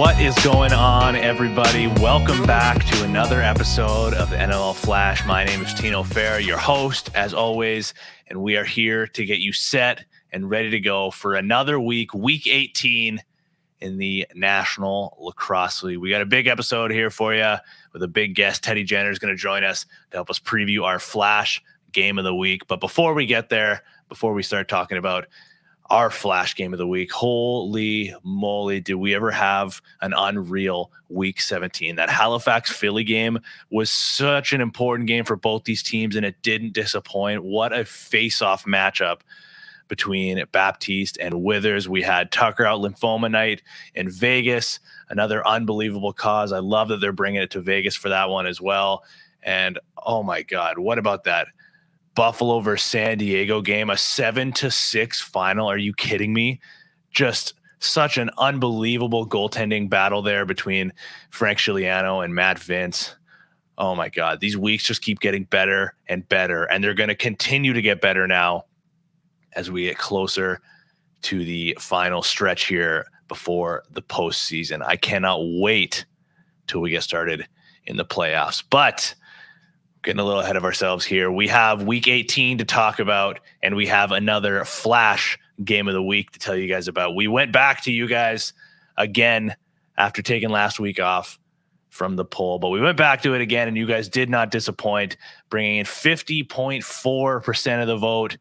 What is going on, everybody? Welcome back to another episode of the NLL Flash. My name is Tino Fera, your host, as always, and we are here to get you set and ready to go for another week, Week 18 in the National Lacrosse League. We got a big episode here for you with a big guest. Teddy Jenner is going to join us to help us preview our Flash Game of the Week. But before we get there, before we start talking about our Flash Game of the Week, holy moly, did we ever have an unreal Week 17. That Halifax-Philly game was such an important game for both these teams, and it didn't disappoint. What a face-off matchup between Baptiste and Withers. We had Tucker Out Lymphoma Night in Vegas, another unbelievable cause. I love that they're bringing it to Vegas for that one as well. And, oh, my God, what about that Buffalo versus San Diego game, a 7-6 final? Are you kidding me? Just such an unbelievable goaltending battle there between Frank Chiliano and Matt Vince. Oh my God, these weeks just keep getting better and better, and they're going to continue to get better now as we get closer to the final stretch here before the postseason. I cannot wait till we get started in the playoffs, but getting a little ahead of ourselves here. We have Week 18 to talk about, and we have another Flash Game of the Week to tell you guys about. We went back to you guys again after taking last week off from the poll, but we went back to it again, and you guys did not disappoint, bringing in 50.4% of the vote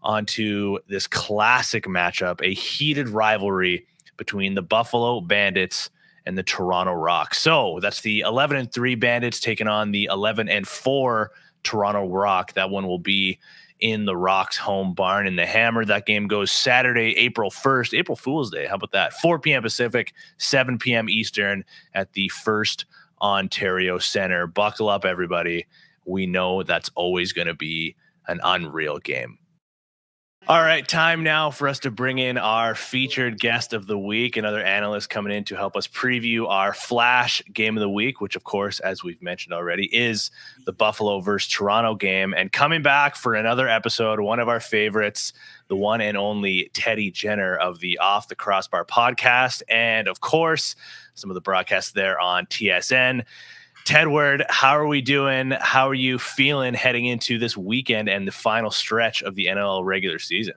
onto this classic matchup, a heated rivalry between the Buffalo Bandits and the Toronto Rock. So that's the 11-3 Bandits taking on the 11-4 Toronto Rock. That one will be in the Rock's home barn in the Hammer. That game goes Saturday, April 1st, April Fool's Day. How about that? 4 p.m. Pacific, 7 p.m. Eastern at the First Ontario Center. Buckle up, everybody. We know that's always going to be an unreal game. All right, time now for us to bring in our featured guest of the week, another analyst coming in to help us preview our Flash Game of the Week, which, of course, as we've mentioned already, is the Buffalo versus Toronto game. And coming back for another episode, one of our favorites, the one and only Teddy Jenner of the Off the Crossbar podcast, and, of course, some of the broadcasts there on TSN. Tedward, how are we doing? How are you feeling heading into this weekend and the final stretch of the NLL regular season?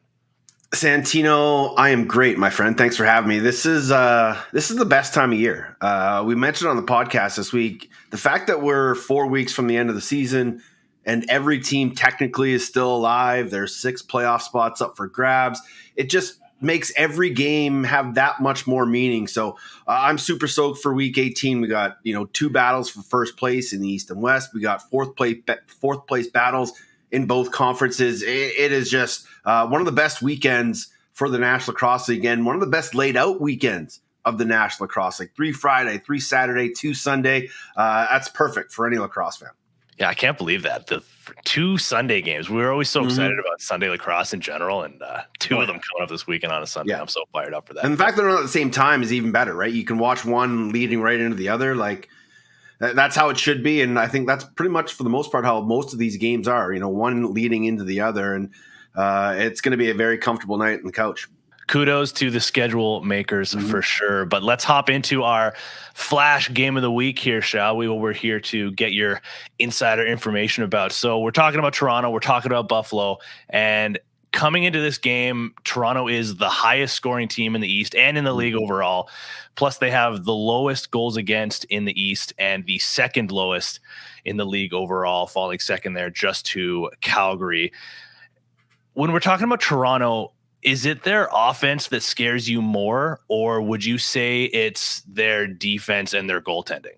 Santino, I am great, my friend. Thanks for having me. This is the best time of year. We mentioned on the podcast this week the fact that we're 4 weeks from the end of the season and every team technically is still alive. There's 6 playoff spots up for grabs. It just makes every game have that much more meaning. So I'm super stoked for Week 18. We got 2 battles for first place in the East and West. We got fourth place battles in both conferences. It is just one of the best weekends for the National Lacrosse League, and one of the best laid out weekends of the National Lacrosse League. 3 Friday, 3 Saturday, 2 Sunday. That's perfect for any lacrosse fan. Yeah, I can't believe that. The 2 Sunday games. We were always so excited about Sunday lacrosse in general, and 2 of them coming up this weekend on a Sunday. Yeah. I'm so fired up for that. And the fact that they're not at the same time is even better, right? You can watch one leading right into the other. Like, that's how it should be, and I think that's pretty much, for the most part, how most of these games are. One leading into the other, and it's going to be a very comfortable night on the couch. Kudos to the schedule makers for sure. But let's hop into our Flash Game of the Week here, shall we? What we're here to get your insider information about. So we're talking about Toronto. We're talking about Buffalo. And coming into this game, Toronto is the highest scoring team in the East and in the league overall. Plus, they have the lowest goals against in the East and the second lowest in the league overall, falling second there just to Calgary. When we're talking about Toronto, is it their offense that scares you more, or would you say it's their defense and their goaltending?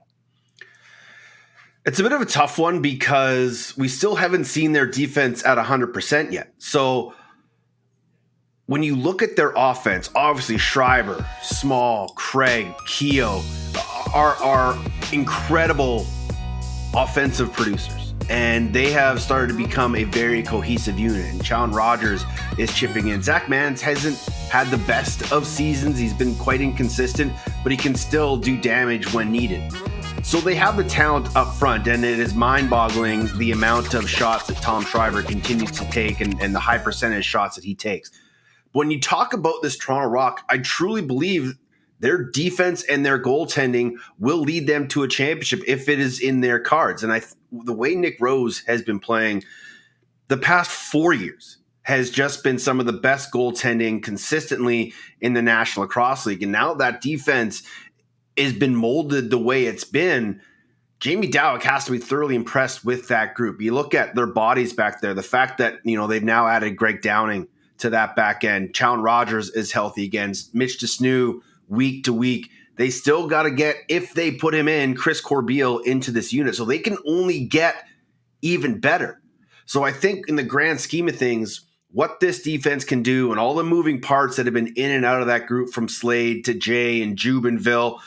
It's a bit of a tough one because we still haven't seen their defense at 100% yet. So when you look at their offense, obviously Schreiber, Small, Craig, Keogh are incredible offensive producers. And they have started to become a very cohesive unit. And Challen Rogers is chipping in. Zach Mans hasn't had the best of seasons. He's been quite inconsistent, but he can still do damage when needed. So they have the talent up front, and it is mind-boggling the amount of shots that Tom Schreiber continues to take and the high percentage shots that he takes. When you talk about this Toronto Rock, I truly believe their defense and their goaltending will lead them to a championship if it is in their cards. And the way Nick Rose has been playing the past 4 years has just been some of the best goaltending consistently in the National Lacrosse League. And now that defense has been molded the way it's been, Jamie Dowick has to be thoroughly impressed with that group. You look at their bodies back there, the fact that, they've now added Greg Downing to that back end. Chown Rogers is healthy again. Mitch Desnew, week to week. They still got to get, if they put him in, Chris Corbeil into this unit. So they can only get even better. So I think in the grand scheme of things, what this defense can do and all the moving parts that have been in and out of that group from Slade to Jay and Jubenville,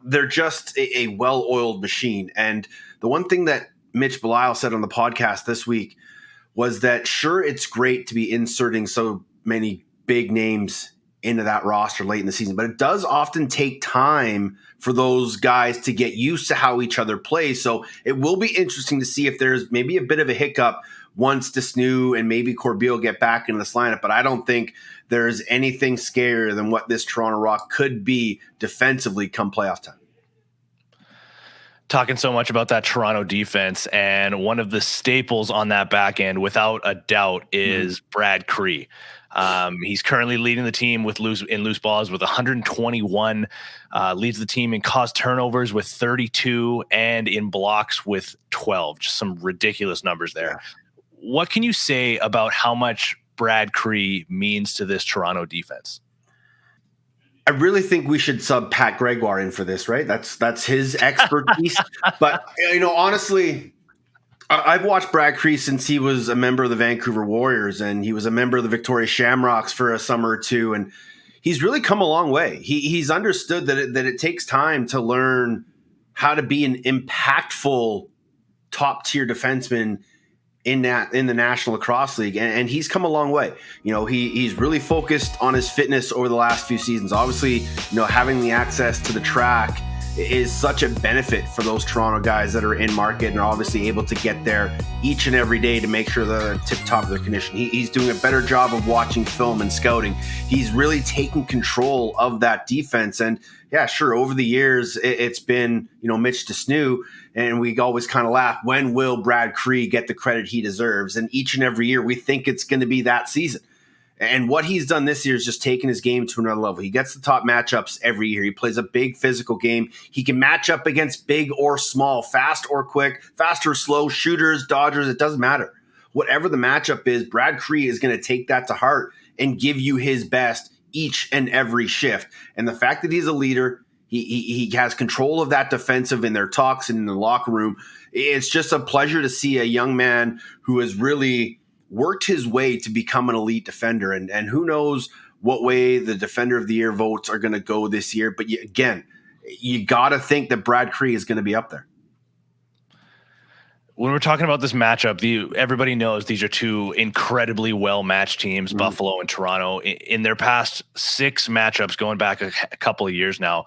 they're just a well-oiled machine. And the one thing that Mitch Belisle said on the podcast this week was that, sure, it's great to be inserting so many big names into that roster late in the season, but it does often take time for those guys to get used to how each other plays. So it will be interesting to see if there's maybe a bit of a hiccup once Desnew and maybe Corbeil get back into this lineup. But I don't think there's anything scarier than what this Toronto Rock could be defensively come playoff time. Talking so much about that Toronto defense, and one of the staples on that back end, without a doubt, is Brad Cree. He's currently leading the team with loose balls with 121, leads the team in caused turnovers with 32, and in blocks with 12. Just some ridiculous numbers there. Yeah. What can you say about how much Brad Cree means to this Toronto defense? I really think we should sub Pat Gregoire in for this, right? That's his expertise. But, honestly, I've watched Brad Cree since he was a member of the Vancouver Warriors, and he was a member of the Victoria Shamrocks for a summer or two. And he's really come a long way. He's understood that it takes time to learn how to be an impactful top-tier defenseman in the National Lacrosse League, and he's come a long way. He's really focused on his fitness over the last few seasons. Obviously, having the access to the track is such a benefit for those Toronto guys that are in market and are obviously able to get there each and every day to make sure they're tip top of their condition. He's doing a better job of watching film and scouting. He's really taking control of that defense. And yeah, sure, over the years, it's been, Mitch Desnew, and we always kind of laugh, when will Brad Cree get the credit he deserves? And each and every year, we think it's going to be that season. And what he's done this year is just taken his game to another level. He gets the top matchups every year. He plays a big physical game. He can match up against big or small, fast or quick, fast or slow, shooters, dodgers, it doesn't matter. Whatever the matchup is, Brad Cree is going to take that to heart and give you his best each and every shift. And the fact that he's a leader, he has control of that defensive in their talks and in the locker room. It's just a pleasure to see a young man who has really worked his way to become an elite defender. And who knows what way the Defender of the Year votes are going to go this year. But again, you got to think that Brad Cree is going to be up there. When we're talking about this matchup, everybody knows these are two incredibly well-matched teams, Buffalo and Toronto. In their past 6 matchups, going back a couple of years now,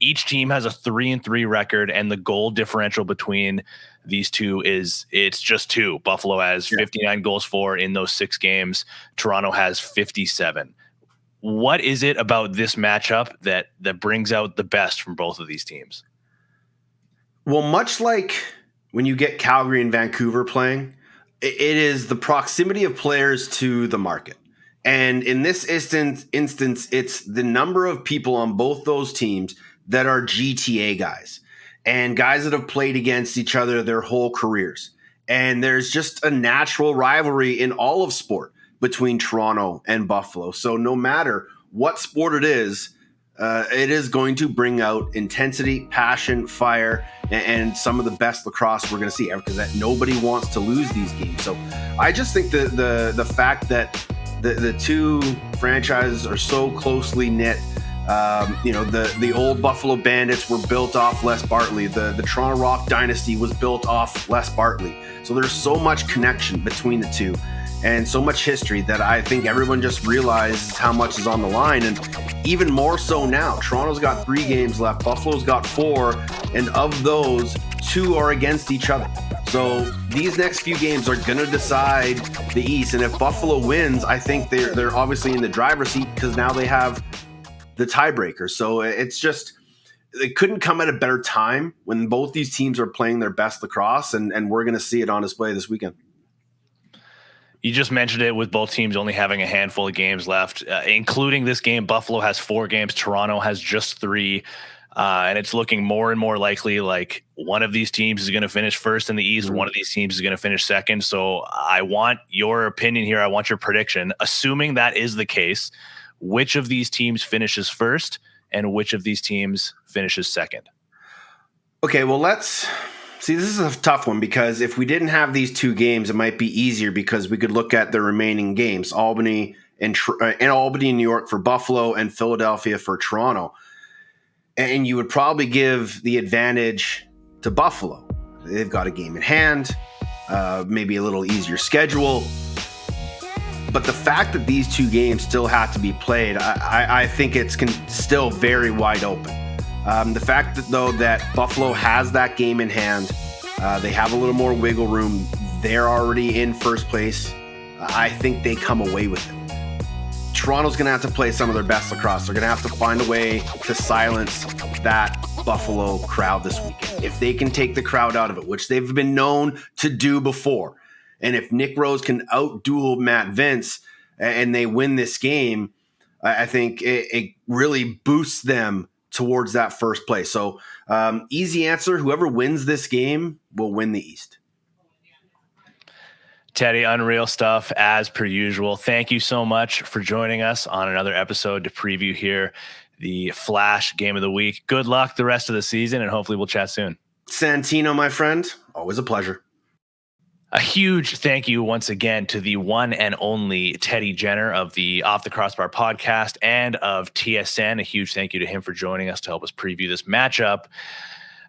each team has a 3-3 record, and the goal differential between these two it's just 2. Buffalo has 59 goals for in those 6 games. Toronto has 57. What is it about this matchup that brings out the best from both of these teams? Well, much like when you get Calgary and Vancouver playing, it is the proximity of players to the market. And in this instance, it's the number of people on both those teams that are GTA guys and guys that have played against each other their whole careers. And there's just a natural rivalry in all of sport between Toronto and Buffalo. So no matter what sport it is going to bring out intensity, passion, fire, and some of the best lacrosse we're going to see, because that nobody wants to lose these games. So I just think the fact that the two franchises are so closely knit. The old Buffalo Bandits were built off Les Bartley. The Toronto Rock dynasty was built off Les Bartley. So there's so much connection between the two and so much history that I think everyone just realizes how much is on the line. And even more so now, Toronto's got 3 games left. Buffalo's got 4. And of those, 2 are against each other. So these next few games are going to decide the East. And if Buffalo wins, I think they're obviously in the driver's seat, because now they have the tiebreaker. So it's just, it couldn't come at a better time when both these teams are playing their best lacrosse, and we're going to see it on display this weekend. You just mentioned it, with both teams only having a handful of games left, including this game. Buffalo has 4 games. Toronto has just 3. And it's looking more and more likely like one of these teams is going to finish first in the East. Mm-hmm. One of these teams is going to finish second. So I want your opinion here. I want your prediction. Assuming that is the case, which of these teams finishes first and which of these teams finishes second? Okay, well, let's see. This is a tough one, because if we didn't have these 2 games, it might be easier, because we could look at the remaining games: Albany and Albany, New York for Buffalo, and Philadelphia for Toronto. And you would probably give the advantage to Buffalo. They've got a game in hand, maybe a little easier schedule. But the fact that these 2 games still have to be played, I think it's still very wide open. The fact that, though, that Buffalo has that game in hand, they have a little more wiggle room. They're already in first place. I think they come away with it. Toronto's going to have to play some of their best lacrosse. They're going to have to find a way to silence that Buffalo crowd this weekend. If they can take the crowd out of it, which they've been known to do before, and if Nick Rose can outduel Matt Vince and they win this game, I think it really boosts them towards that first place. So easy answer: whoever wins this game will win the East. Teddy, unreal stuff as per usual. Thank you so much for joining us on another episode to preview here the Flash game of the week. Good luck the rest of the season, and hopefully we'll chat soon. Santino, my friend, always a pleasure. A huge thank you once again to the one and only Teddy Jenner of the Off the Crossbar podcast and of TSN. A huge thank you to him for joining us to help us preview this matchup.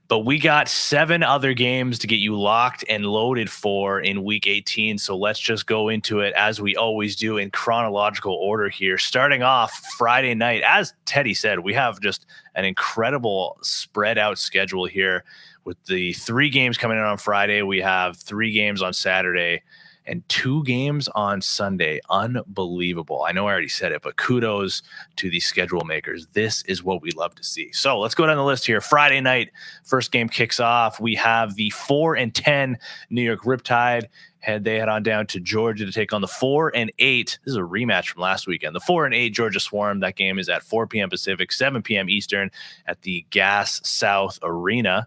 But we got 7 other games to get you locked and loaded for in week 18. So let's just go into it as we always do in chronological order here. Starting off Friday night, as Teddy said, we have just an incredible spread out schedule here with the 3 games coming in on Friday. We have 3 games on Saturday and 2 games on Sunday. Unbelievable. I know I already said it, but kudos to the schedule makers. This is what we love to see. So let's go down the list here. Friday night, first game kicks off. We have the 4-10 New York Riptide. They head on down to Georgia to take on the 4-8. This is a rematch from last weekend. The 4-8 Georgia Swarm. That game is at 4 p.m. Pacific, 7 p.m. Eastern at the Gas South Arena.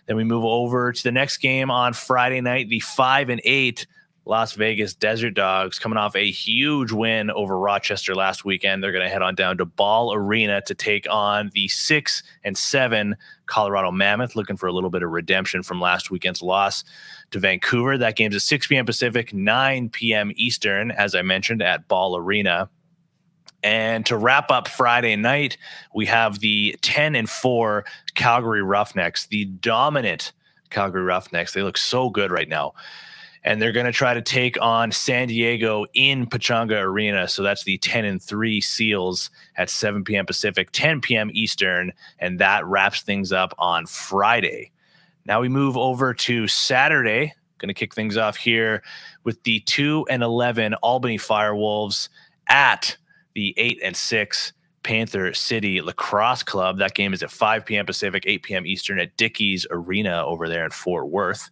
Then we move over to the next game on Friday night, the 5-8 Las Vegas Desert Dogs, coming off a huge win over Rochester last weekend. They're going to head on down to Ball Arena to take on the 6-7 Colorado Mammoth, looking for a little bit of redemption from last weekend's loss to Vancouver. That game's at 6 p.m. Pacific, 9 p.m. Eastern, as I mentioned, at Ball Arena. And to wrap up Friday night, we have the 10-4 Calgary Roughnecks, the dominant Calgary Roughnecks. They look so good right now. And they're going to try to take on San Diego in Pechanga Arena. So that's the 10-3 Seals at 7 p.m. Pacific, 10 p.m. Eastern. And that wraps things up on Friday. Now we move over to Saturday. Going to kick things off here with the 2-11 Albany Firewolves at the 8-6 Panther City Lacrosse Club. That game is at 5 p.m. Pacific, 8 p.m. Eastern at Dickies Arena over there in Fort Worth.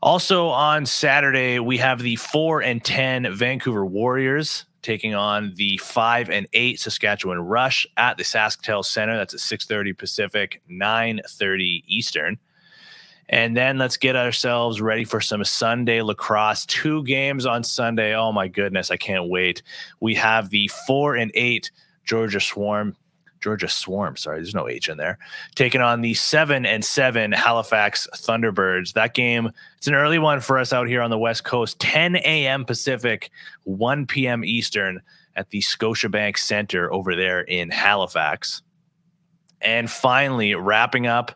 Also on Saturday, we have the 4-10 Vancouver Warriors taking on the 5-8 Saskatchewan Rush at the SaskTel Center. That's at 6:30 Pacific, 9:30 Eastern. And then let's get ourselves ready for some Sunday lacrosse. 2 games on Sunday. Oh my goodness, I can't wait. We have the 4-8 Georgia Swarm, sorry, there's no H in there, taking on the 7-7 Halifax Thunderbirds. That game, it's an early one for us out here on the West Coast, 10 a.m. Pacific, 1 p.m. Eastern at the Scotiabank Center over there in Halifax. And finally, wrapping up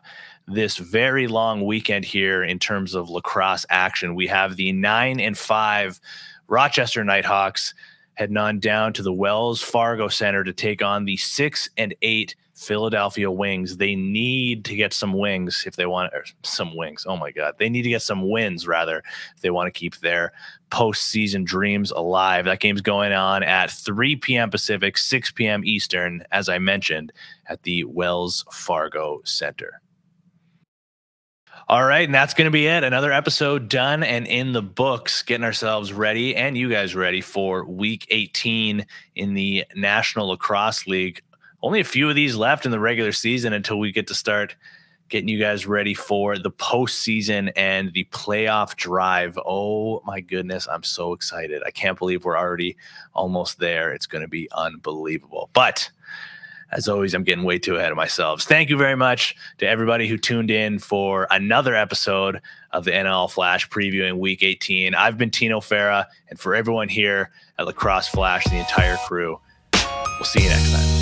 this very long weekend here in terms of lacrosse action, we have the 9-5 Rochester Nighthawks heading on down to the Wells Fargo Center to take on the 6-8 Philadelphia Wings. They need to get some wings if they want, or some wings. Oh my God. They need to get some wins rather if they want to keep their postseason dreams alive. That game's going on at 3 p.m. Pacific, 6 p.m. Eastern, as I mentioned, at the Wells Fargo Center. All right, and that's going to be it. Another episode done and in the books, getting ourselves ready and you guys ready for week 18 in the National Lacrosse League. Only a few of these left in the regular season until we get to start getting you guys ready for the postseason and the playoff drive. Oh my goodness, I'm so excited. I can't believe we're already almost there. It's going to be unbelievable. But as always, I'm getting way too ahead of myself. Thank you very much to everybody who tuned in for another episode of the NLL Flash previewing Week 18. I've been Tino Fera, and for everyone here at Lacrosse Flash, the entire crew, we'll see you next time.